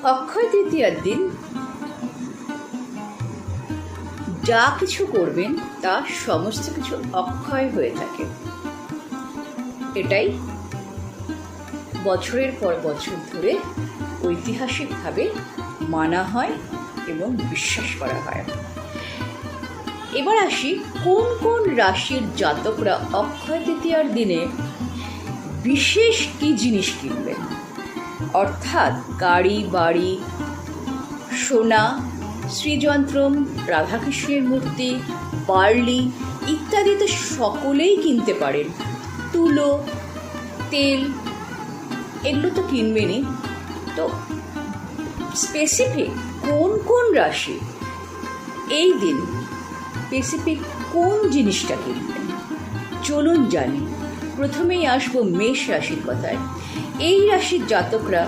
অক্ষয় তৃতীয়ার দিন যা কিছু করবেন তা সমস্ত কিছু অক্ষয় হয়ে থাকে। এটাই বছরের পর বছর ধরে ঐতিহাসিকভাবে মানা হয় এবং বিশ্বাস করা হয়। এবার আসি কোন কোন রাশির জাতকরা অক্ষয় তৃতীয়ার দিনে বিশেষ কী জিনিস কিনবেন, অর্থাৎ গাড়ি, বাড়ি, সোনা, শ্রীযন্ত্রম, রাধাকৃষ্ণের মূর্তি, বার্লি ইত্যাদি তো সকলেই কিনতে পারেন। তুলো, তেল এগুলো তো কিনবেনই। তো স্পেসিফিক কোন কোন রাশি এই দিন স্পেসিফিক কোন জিনিসটা কিনবেন চলুন জানি। প্রথমেই আসবো মেষ রাশির কথায়। এই রাশির জাতকরা